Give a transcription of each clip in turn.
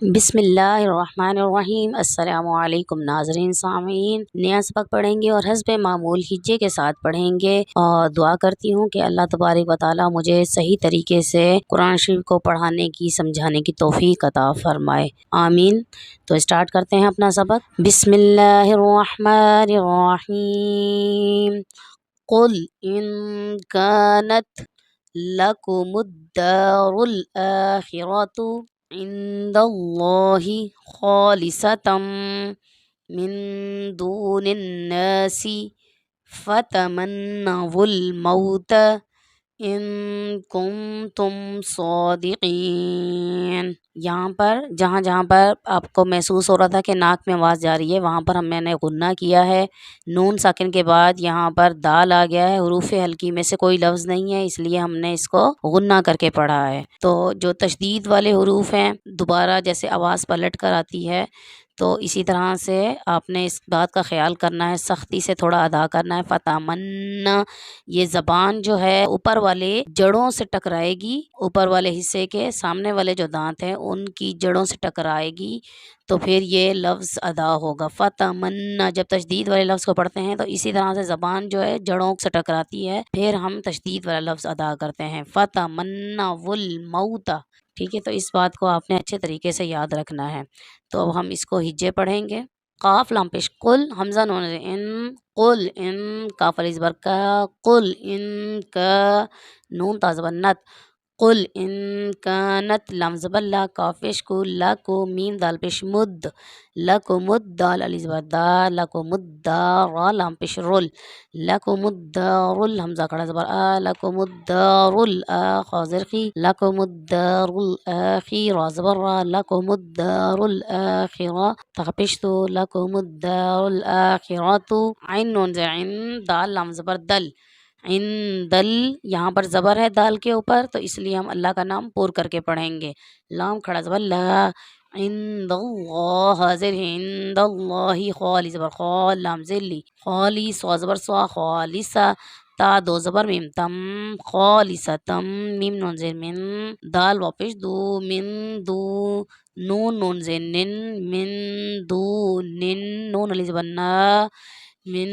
بسم اللہ الرحمن الرحیم۔ السلام علیکم ناظرین سامعین، نیا سبق پڑھیں گے اور حسب معمول ہجے کے ساتھ پڑھیں گے، اور دعا کرتی ہوں کہ اللہ تبارک و تعالی مجھے صحیح طریقے سے قرآن شریف کو پڑھانے کی سمجھانے کی توفیق عطا فرمائے، آمین۔ تو اسٹارٹ کرتے ہیں اپنا سبق۔ بسم اللہ الرحمن الرحیم۔ قل ان كانت لكم الدار الآخرة عند الله خالصة من دون الناس فتمنوا الموت ان کنتم صادقین۔ یہاں پر جہاں پر آپ کو محسوس ہو رہا تھا کہ ناک میں آواز جا رہی ہے، وہاں پر میں نے غنہ کیا ہے۔ نون ساکن کے بعد یہاں پر دال آ گیا ہے، حروف حلقی میں سے کوئی لفظ نہیں ہے، اس لیے ہم نے اس کو غنہ کر کے پڑھا ہے۔ تو جو تشدید والے حروف ہیں دوبارہ جیسے آواز پلٹ کر آتی ہے، تو اسی طرح سے آپ نے اس بات کا خیال کرنا ہے، سختی سے تھوڑا ادا کرنا ہے۔ فتمنا، یہ زبان جو ہے اوپر والے جڑوں سے ٹکرائے گی، اوپر والے حصے کے سامنے والے جو دانت ہیں ان کی جڑوں سے ٹکرائے گی، تو پھر یہ لفظ ادا ہوگا۔ فتمنا، جب تشدید والے لفظ کو پڑھتے ہیں تو اسی طرح سے زبان جو ہے جڑوں سے ٹکراتی ہے، پھر ہم تشدید والا لفظ ادا کرتے ہیں۔ فتمنا الموت، ٹھیک ہے، تو اس بات کو آپ نے اچھے طریقے سے یاد رکھنا ہے۔ تو اب ہم اس کو ہجے پڑھیں گے۔ قاف لام پیش قل، حمزہ نون ان، قل ان، کاف علی زبر کا، قل ان کا، نون تا زبر نت، قل ان کانت، لام زبر لا، کاف پیش کو، لکو، میم دال پیش مد، لکم الدال علی زبر دا، لکم الدار، را لام پیش رول، لکم الدار، حمزہ کھڑا زبر آ، لکم الدار خاضر خی، لکم الدار الآخی، را زبر را، لکم الدار الآخرہ، تخپشتو، لکم الدار الآخرۃ، عین نون سے عین، دال لام زبر دل، عندل، یہاں پر زبر ہے دال کے اوپر، تو اس لیے ہم اللہ کا نام پور کر کے پڑھیں گے۔ لام کھڑا زبر لا، عند اللہ، حاضر ہے، عند اللہ، خالی زبر خال، لام ذلی، خالی، سوا زبر سوا، خالصہ، تا دو زبر میم تم، خالصتم، میم نون زیر من، دال واپس دو، من دو، نون نون زیر نن، من دو نن، نون علی زبر نا، من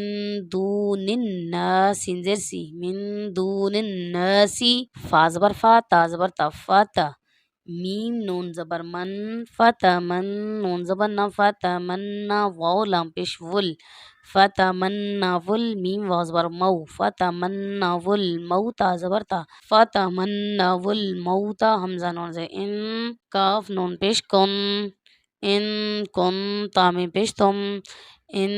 دون الناس، سین زیر سی، من دون الناس، فا زبر فا، تا زبر تا، فاتا، میم نون زبر من، فتمن، نون زبر نا، فتمنا، واو لام پیش ول، فتمنا ول، میم واو زبر مو، فتمنا ول موتا زبر تا، فتمنا ول موتا، حمزہ نون سے ان، کاف نون پیش کن، ان کن، تا میں پیش تم، ان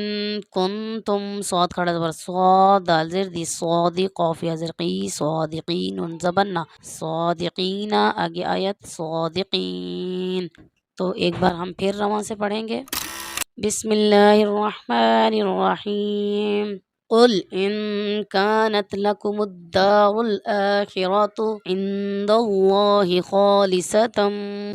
کنتم، صاد کھڑا زبر صاد، دال زیر دی، صادق، قاف یا زرقی، صادقین، نون زبر نا، صادقین، آگے آیت صادقین۔ تو ایک بار ہم پھر رواں سے پڑھیں گے۔ بسم اللہ الرحمن الرحیم۔ قل ان كانت لكم الدار الآخرة عند الله خالصة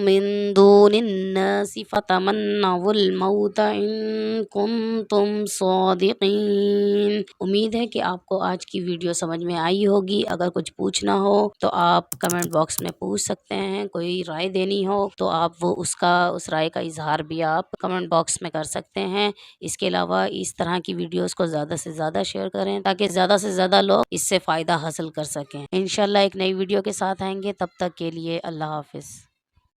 من دون الناس فتمنوا الموت ان کنتم صادقین۔ امید ہے کہ آپ کو آج کی ویڈیو سمجھ میں آئی ہوگی۔ اگر کچھ پوچھنا ہو تو آپ کمنٹ باکس میں پوچھ سکتے ہیں، کوئی رائے دینی ہو تو آپ وہ اس رائے کا اظہار بھی آپ کمنٹ باکس میں کر سکتے ہیں۔ اس کے علاوہ اس طرح کی ویڈیوز کو زیادہ سے زیادہ شیئر کریں تاکہ زیادہ سے زیادہ لوگ اس سے فائدہ حاصل کر سکیں۔ انشاءاللہ ایک نئی ویڈیو کے ساتھ آئیں گے، تب تک کے لیے اللہ حافظ۔